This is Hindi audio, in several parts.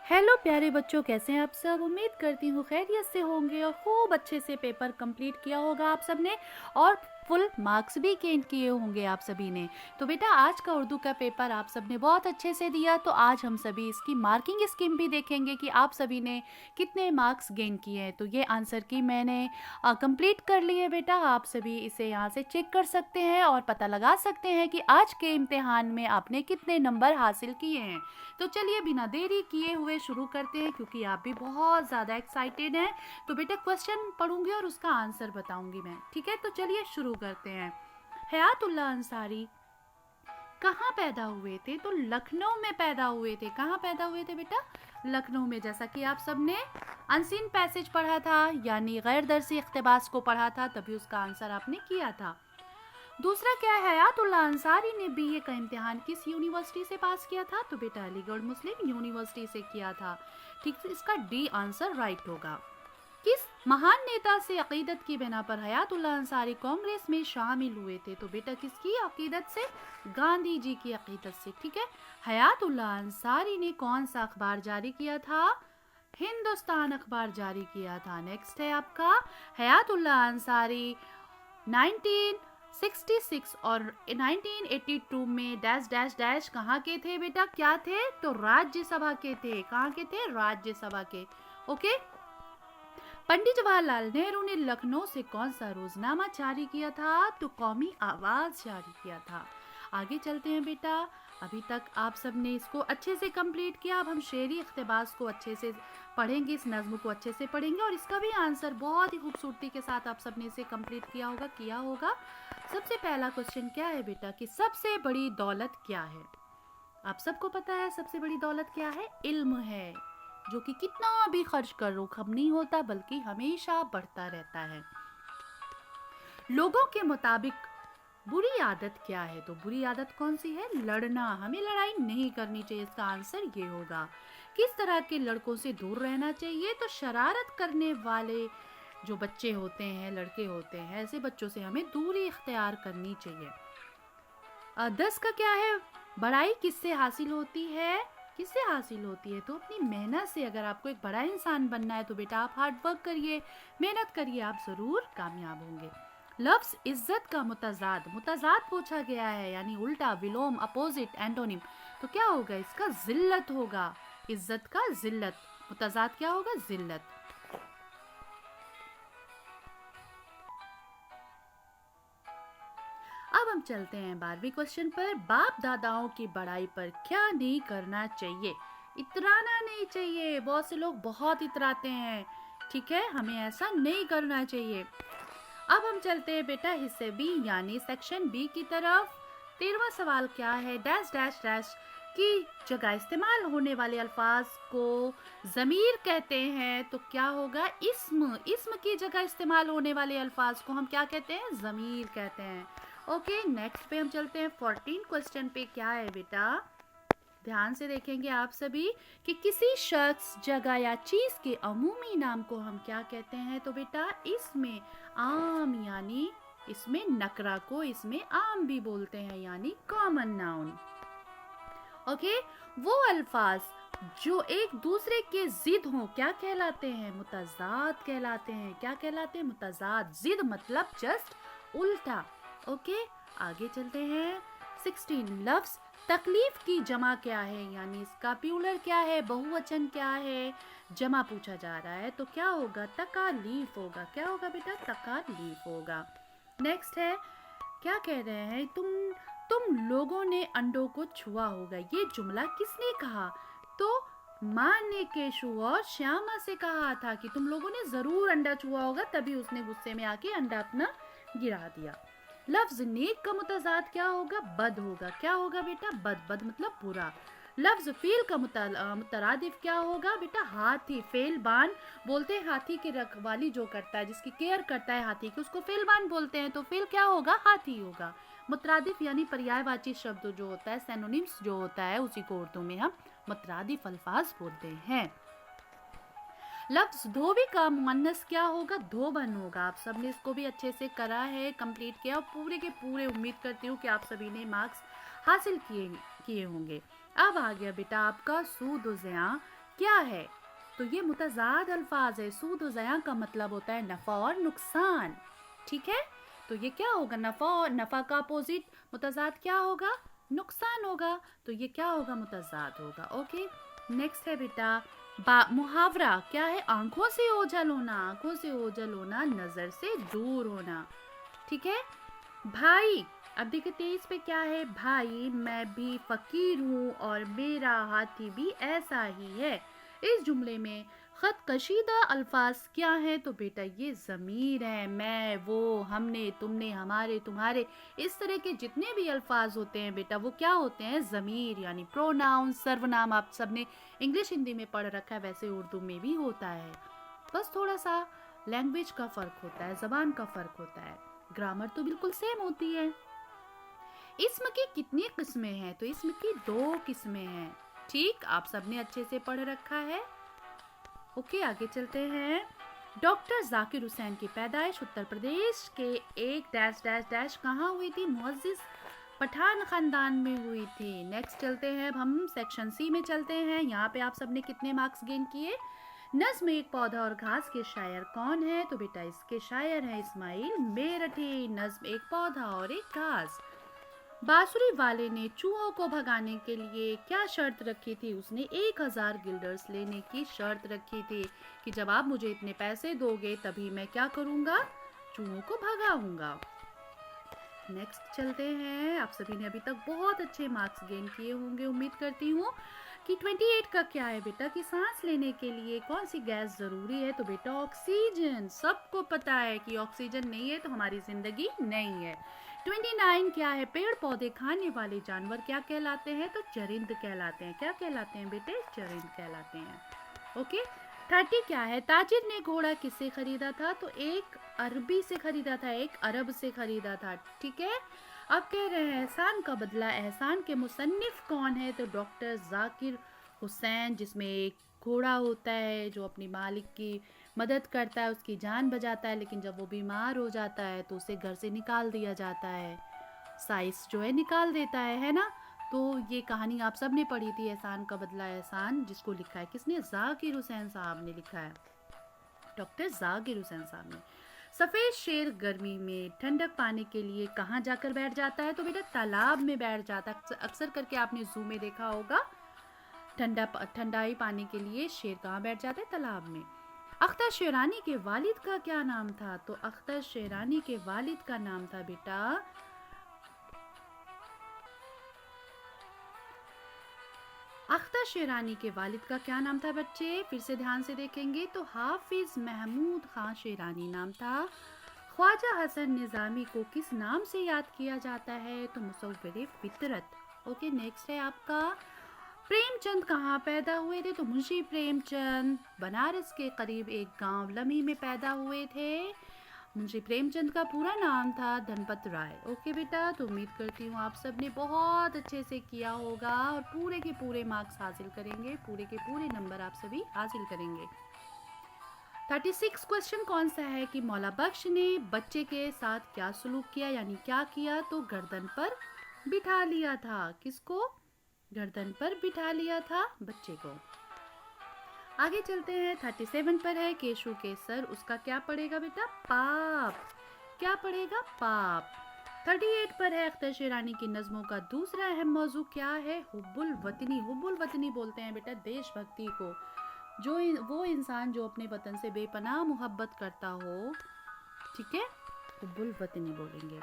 हेलो प्यारे बच्चों, कैसे हैं आप सब। उम्मीद करती हूँ खैरियत से होंगे और खूब अच्छे से पेपर कंप्लीट किया होगा आप सब ने और फुल मार्क्स भी गेन किए होंगे आप सभी ने। तो बेटा आज का उर्दू का पेपर आप सब ने बहुत अच्छे से दिया, तो आज हम सभी इसकी मार्किंग स्कीम भी देखेंगे कि आप सभी ने कितने मार्क्स गेन किए हैं। तो ये आंसर की मैंने कंप्लीट कर ली है बेटा। आप सभी इसे यहाँ से चेक कर सकते हैं और पता लगा सकते हैं कि आज के इम्तिहान में आपने कितने नंबर हासिल किए हैं। तो चलिए बिना देरी किए हुए शुरू करते हैं, क्योंकि आप भी बहुत ज़्यादा एक्साइटेड हैं। तो बेटा क्वेश्चन पढ़ूंगी और उसका आंसर बताऊंगी मैं, ठीक है। तो चलिए शुरू करते हैं। हयातुल्लाह अंसारी कहाँ पैदा हुए थे? तो लखनऊ में पैदा हुए थे। कहाँ पैदा हुए थे बेटा? लखनऊ में। जैसा कि आप सबने अनसीन पैसेज पढ़ा था, यानी गैर दरसी इख्तिबास को पढ़ा था, तभी उसका आंसर आपने किया था। दूसरा क्या है, हयातुल्लाह अंसारी ने बीए का इम्तिहान किस यूनिवर्सिटी से पास किया था? तो बेटा अलीगढ़ मुस्लिम यूनिवर्सिटी से किया था। ठीक, तो इसका डी आंसर राइट होगा। किस महान नेता से अकीदत की बिना पर हयातुल्लाह अंसारी कांग्रेस में शामिल हुए थे? तो बेटा किसकी अकीदत से? गांधी जी की अकीदत से। ठीक है। हयातुल्लाह अंसारी ने कौन सा अखबार जारी किया था? हिंदुस्तान अखबार जारी किया था। नेक्स्ट है आपका, हयातुल्लाह अंसारी 1966 और 1982 में डैश डैश डैश कहाँ के थे बेटा? क्या थे? तो राज्यसभा के थे। कहाँ के थे? राज्यसभा के। ओके। पंडित जवाहरलाल नेहरू ने लखनऊ से कौन सा रोजनामा जारी किया था? तो कौमी आवाज जारी किया था। आगे चलते हैं बेटा। अभी तक आप सब ने इसको अच्छे से कंप्लीट किया। अब हम शेरी इख्तिबास को अच्छे से पढ़ेंगे, इस नज्म को अच्छे से पढ़ेंगे और इसका भी आंसर बहुत ही खूबसूरती के साथ आप सब ने इसे कंप्लीट किया होगा। सबसे पहला क्वेश्चन क्या है बेटा कि सबसे बड़ी दौलत क्या है? आप सबको पता है सबसे बड़ी दौलत क्या है? इल्म है, जो कि कितना भी खर्च करो कम नहीं होता, बल्कि हमेशा बढ़ता रहता है। लोगों के मुताबिक बुरी आदत क्या है? तो बुरी आदत कौन सी है? लड़ना। हमें लड़ाई नहीं करनी चाहिए। इसका आंसर ये होगा। किस तरह के लड़कों से दूर रहना चाहिए? तो शरारत करने वाले जो बच्चे होते हैं, लड़के होते हैं, ऐसे बच्चों से हमें दूरी इख्तियार करनी चाहिए। 10 का क्या है? बड़ाई किससे हासिल होती है? किससे हासिल होती है? तो अपनी मेहनत से। अगर आपको एक बड़ा इंसान बनना है तो बेटा आप हार्ड वर्क करिए, मेहनत करिए, आप जरूर कामयाब होंगे। लफ्ज इज्जत का मुतजाद, मुतजाद पूछा गया है, यानी उल्टा, विलोम, अपोजिट, एंटोनिम। तो क्या होगा इसका? जिल्लत होगा। इज्जत का जिल्लत, मुतजाद क्या होगा? जिल्लत। अब हम चलते हैं 12वीं क्वेश्चन पर। बाप दादाओं की बड़ाई पर क्या नहीं करना चाहिए? इतराना नहीं चाहिए। बहुत से लोग बहुत इतराते हैं, ठीक है, हमें ऐसा नहीं करना चाहिए। अब हम चलते हैं बेटा हिस्से बी यानी सेक्शन बी की तरफ। 13वां सवाल क्या है? डैश डैश डैश की जगह इस्तेमाल होने वाले अल्फाज को ज़मीर कहते हैं। तो क्या होगा? इस्म। इस्म की जगह इस्तेमाल होने वाले अल्फाज को हम क्या कहते हैं? ज़मीर कहते हैं। ओके, नेक्स्ट पे हम चलते हैं 14 क्वेश्चन पे। क्या है बेटा? ध्यान से देखेंगे आप सभी कि किसी शख्स, जगह या चीज के अमूमी नाम को हम क्या कहते हैं? तो बेटा इसमें आम, यानी इसमें नकरा को इसमें आम भी बोलते हैं, यानी कॉमन नाउन। ओके, वो अल्फाज जो एक दूसरे के जिद हों क्या कहलाते हैं? मुतजाद कहलाते हैं। क्या कहलाते हैं? मुतजाद। जिद मतलब जस्ट उल्टा। ओके, आगे चलते हैं। 16 लफ्ज तकलीफ की जमा क्या है, यानी इसका प्लूरल क्या है, बहुवचन क्या है, जमा पूछा जा रहा है। तो क्या होगा? तकालीफ होगा। क्या होगा बेटा? तकालीफ होगा। नेक्स्ट है, क्या कह रहे हैं? तुम लोगों ने अंडों को छुआ होगा। ये जुमला किसने कहा? तो माँ ने केशु और श्यामा से कहा था कि तुम लोगों ने जरूर अंडा छुआ होगा, तभी उसने गुस्से में आके अंडा अपना गिरा दिया। लफ्ज नेक का मुतजाद क्या होगा? बद होगा। क्या होगा बेटा? बद। बद मतलब बुरा। लफ्ज फील का मुतरादिफ क्या होगा बेटा? हाथी। फेलबान बोलते हैं हाथी की रखवाली जो करता है, जिसकी केयर करता है हाथी की, उसको फेलबान बोलते हैं। तो फेल क्या होगा? हाथी होगा। मुतरादिफ यानी पर्यायवाची शब्द जो होता है, सिनोनिम्स जो होता है, उसी को उर्दू में हम मुतरादिफ अल्फाज बोलते हैं। लफ्ज धोबी का मुअन्नस क्या होगा? धोबन होगा। आप सबने इसको भी अच्छे से करा है, कंप्लीट किया, और पूरे के पूरे उम्मीद करती हूँ कि आप सभी ने मार्क्स हासिल किए होंगे। अब आ गया बेटा आपका सूद व ज़िया क्या है? तो ये मुतज़ाद अल्फाज है। सूद और ज़या का मतलब होता है नफ़ा और नुकसान, ठीक है? तो ये क्या होगा? नफ़ा और नफ़ा का अपोजिट मुतज़ाद क्या होगा? नुकसान होगा। तो ये क्या होगा? मुतज़ाद होगा। ओके, नेक्स्ट है बेटा मुहावरा क्या है? आंखों से ओझल होना, आंखों से ओझल होना, नज़र से दूर होना, ठीक है? भाई, अब देखिए 23 पे क्या है? भाई मैं भी फकीर हूँ और मेरा हाथी भी ऐसा ही है। इस जुमले में खत कशीदा अल्फाज क्या है? तो बेटा ये ज़मीर है। मैं, वो, हमने, तुमने, हमारे, तुम्हारे, इस तरह के जितने भी अल्फाज होते हैं बेटा वो क्या होते हैं? ज़मीर, यानी प्रोनाउन, सर्वनाम। आप सबने इंग्लिश हिंदी में पढ़ रखा है, वैसे उर्दू में भी होता है। बस थोड़ा सा लैंग्वेज का फ़र्क होता है, ज़बान का फ़र्क होता है। ग्रामर तो बिल्कुल सेम होती है। इस्म की कितनी किस्में हैं? तो इस्म की 2 किस्में हैं। ठीक, आप सबने अच्छे से पढ़ रखा है। ओके, आगे चलते हैं। डॉक्टर जाकिर हुसैन की पैदाइश उत्तर प्रदेश के एक डैश डैश डैश कहाँ हुई थी? मुअज़्ज़िज़ पठान खानदान में हुई थी। नेक्स्ट चलते हैं, अब हम सेक्शन सी में चलते हैं। यहाँ पे आप सबने कितने मार्क्स गेन किए? नज्म एक पौधा और घास के शायर कौन है? तो बेटा इसके शायर हैं इस्माइल मेरठी। नज्म एक पौधा और एक घास। बांसुरी वाले ने चूहों को भगाने के लिए क्या शर्त रखी थी? उसने 1000 गिल्डर्स लेने की शर्त रखी थी कि जब आप मुझे इतने पैसे दोगे तभी मैं क्या करूँगा? चूहों को भगाऊंगा। नेक्स्ट चलते हैं। आप सभी ने अभी तक बहुत अच्छे मार्क्स गेन किए होंगे, उम्मीद करती हूँ। कि 28 का क्या है बेटा? कि सांस लेने के लिए कौन सी गैस ज़रूरी है? तो बेटा ऑक्सीजन। सबको पता है कि ऑक्सीजन नहीं है तो हमारी ज़िंदगी नहीं है। 29 क्या है? पेड़ पौधे खाने वाले जानवर क्या कहलाते हैं? तो चरिंद कहलाते हैं। क्या कहलाते हैं बेटे? चरिंद कहलाते हैं। ओके, 30 क्या है? ताजिर ने घोड़ा किससे खरीदा था? तो एक अरबी से खरीदा था, एक अरब से खरीदा था, ठीक है? अब कह रहे हैं एहसान का बदला एहसान के मुसन्निफ कौन है? तो डॉक्टर जाकिर हुसैन, जिसमें एक घोड़ा होता है जो अपनी मालिक की मदद करता है, उसकी जान बचाता है, लेकिन जब वो बीमार हो जाता है तो उसे घर से निकाल दिया जाता है, साइस जो है निकाल देता है ना? तो ये कहानी आप सब ने पढ़ी थी, एहसान का बदला एहसान, जिसको लिखा है किसने? जाकिर हुसैन साहब ने लिखा है, डॉक्टर जाकिर हुसैन साहब ने। सफ़ेद शेर गर्मी में ठंडक पाने के लिए कहाँ जाकर बैठ जाता है? तो बेटा तालाब में बैठ जाता है। अक्सर करके आपने जू में देखा होगा, ठंडाई पाने के लिए शेर कहाँ बैठ जाता है? तालाब में। अख्तर शेरानी के वालिद का क्या नाम था? तो अख्तर शेरानी के वालिद का नाम था बेटा अख्तर शेरानी के वालिद का क्या नाम था बच्चे? फिर से ध्यान से देखेंगे तो हाफिज महमूद खान शेरानी नाम था। ख्वाजा हसन निज़ामी को किस नाम से याद किया जाता है? तो मुसव्विर फितरत। ओके, नेक्स्ट है आपका प्रेमचंद कहाँ पैदा हुए थे? तो मुंशी प्रेमचंद बनारस के करीब एक गांव लमी में पैदा हुए थे। मुंशी प्रेमचंद का पूरा नाम था धनपत राय। ओके बेटा, तो उम्मीद करती हूँ आप सब ने बहुत अच्छे से किया होगा और पूरे के पूरे मार्क्स हासिल करेंगे, पूरे के पूरे नंबर आप सभी हासिल करेंगे। 36 क्वेश्चन कौन सा है? कि मौला बख्श ने बच्चे के साथ क्या सलूक किया, यानी क्या किया? तो गर्दन पर बिठा लिया था। किसको? गर्दन पर बिठा लिया था बच्चे को। आगे चलते हैं। 37 पर है केशु के सर उसका क्या पड़ेगा बेटा? पाप। क्या पड़ेगा? पाप। 38 पर है अख्तर शेरानी की नज़मों का दूसरा अहम मौजू क्या है? हुब्बुल वतनी। हुब्बुल वतनी बोलते हैं बेटा देशभक्ति को, जो वो इंसान जो अपने वतन से बेपनाह मोहब्बत करता हो, ठीक है, हुब्बुल वतनी बोलेंगे।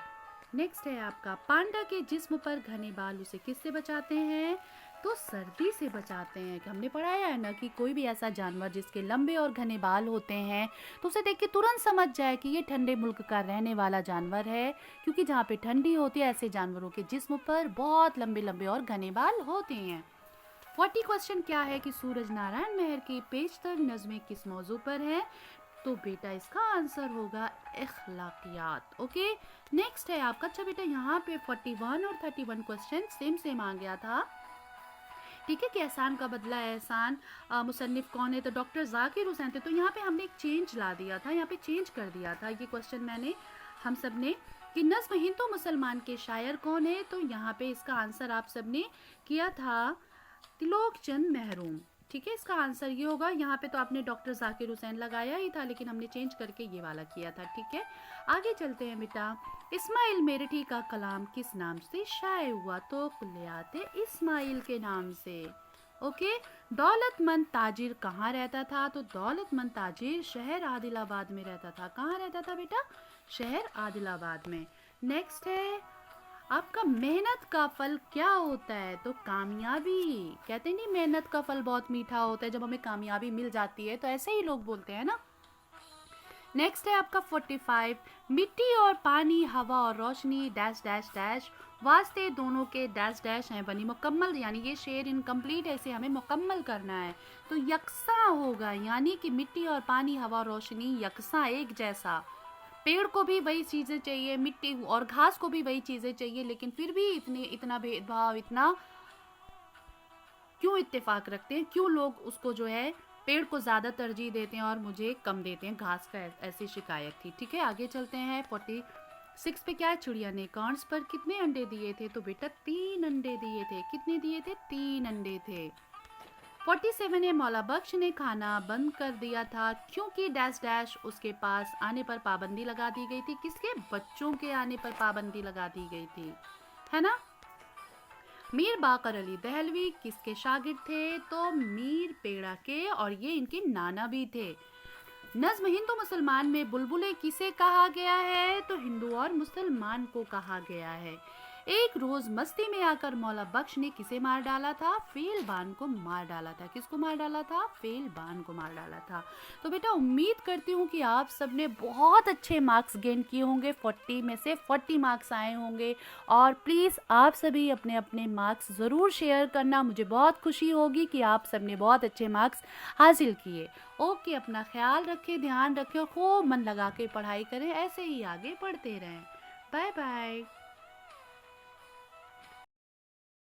नेक्स्ट है आपका पांडा के जिस्म पर घने बाल उसे किससे बचाते हैं? तो सर्दी से बचाते हैं। कि हमने पढ़ाया है ना कि कोई भी ऐसा जानवर जिसके लंबे और घने बाल होते हैं तो उसे देख के तुरंत समझ जाए कि ये ठंडे मुल्क का रहने वाला जानवर है, क्योंकि जहाँ पे ठंडी होती है ऐसे जानवरों के जिस्म पर बहुत लंबे लंबे और घने बाल होते हैं। 40 क्वेश्चन क्या है? कि सूरज नारायण मेहर की पेशतर नज़में किस मौजू पर है? तो बेटा इसका आंसर होगा इखलाकियात। ओके, नेक्स्ट है आपका, अच्छा बेटा यहाँ पे 41 और 31 क्वेश्चन सेम आ गया था, ठीक है, कि एहसान का बदला एहसान मुसन्निफ कौन है? तो डॉक्टर जाकिर हुसैन थे। तो यहाँ पे हमने एक चेंज ला दिया था, यहाँ पे चेंज कर दिया था ये क्वेश्चन मैंने, हम सब ने, कि नज़्म हिंदू मुसलमान के शायर कौन है? तो यहाँ पे इसका आंसर आप सब ने किया था तिलोक चंद महरूम। ठीक है, इसका आंसर ये होगा। यहाँ पे तो आपने डॉक्टर जाकिर हुसैन लगाया ही था, लेकिन हमने चेंज करके ये वाला किया था। ठीक है, आगे चलते हैं बेटा। इस्माइल मेरठी का कलाम किस नाम से शाये हुआ? तो कुल्लियात इस्माइल के नाम से। ओके, दौलतमंद ताजिर कहाँ रहता था? तो दौलतमंद ताजिर शहर आदिलाबाद में रहता था। कहाँ रहता था बेटा? शहर आदिलाबाद में। नेक्स्ट है, आपका मेहनत का फल क्या होता है? तो कामयाबी। कहते नहीं मेहनत का फल बहुत मीठा होता है, जब हमें कामयाबी मिल जाती है तो ऐसे ही लोग बोलते हैं ना। नेक्स्ट है आपका 45, मिट्टी और पानी, हवा और रोशनी डैश डैश डैश वास्ते दोनों के डैश डैश हैं बनी मुकम्मल, यानी ये शेर इनकम्प्लीट है, इसे हमें मुकम्मल करना है। तो यकसा होगा, यानी कि मिट्टी और पानी, हवा और रोशनी यकसा, एक जैसा। पेड़ को भी वही चीज़ें चाहिए, मिट्टी और घास को भी वही चीज़ें चाहिए, लेकिन फिर भी इतना भेदभाव, इतना क्यों इत्तेफाक रखते हैं? क्यों लोग उसको जो है पेड़ को ज़्यादा तरजीह देते हैं और मुझे कम देते हैं? घास का ऐसी शिकायत थी। ठीक है, आगे चलते हैं। 46 पे क्या है? चिड़िया ने कांच पर कितने अंडे दिए थे? तो बेटा 3 अंडे दिए थे। कितने दिए थे? 3 अंडे थे। 47 है, मौला बख्श ने खाना बंद कर दिया था क्योंकि डैश डैश उसके पास आने पर पाबंदी लगा दी गई थी। किसके? बच्चों के आने पर पाबंदी लगा दी गई थी, है ना। मीर बाकर अली दहलवी किसके शागिर्द थे? तो मीर पेड़ा के, और ये इनके नाना भी थे। नज्म हिंदू मुसलमान में बुलबुलें किसे कहा गया है? तो हिंदू और मुसलमान को कहा गया है। एक रोज मस्ती में आकर मौला बख्श ने किसे मार डाला था? फेलबान को मार डाला था। किसको मार डाला था? फेलबान को मार डाला था। तो बेटा उम्मीद करती हूँ कि आप सबने बहुत अच्छे मार्क्स गेन किए होंगे, 40 में से 40 मार्क्स आए होंगे। और प्लीज़ आप सभी अपने अपने मार्क्स ज़रूर शेयर करना, मुझे बहुत खुशी होगी कि आप सबने बहुत अच्छे मार्क्स हासिल किए। ओके, अपना ख्याल रखें, ध्यान रखें, खूब मन लगा के पढ़ाई करें, ऐसे ही आगे बढ़ते रहें। Bye bye.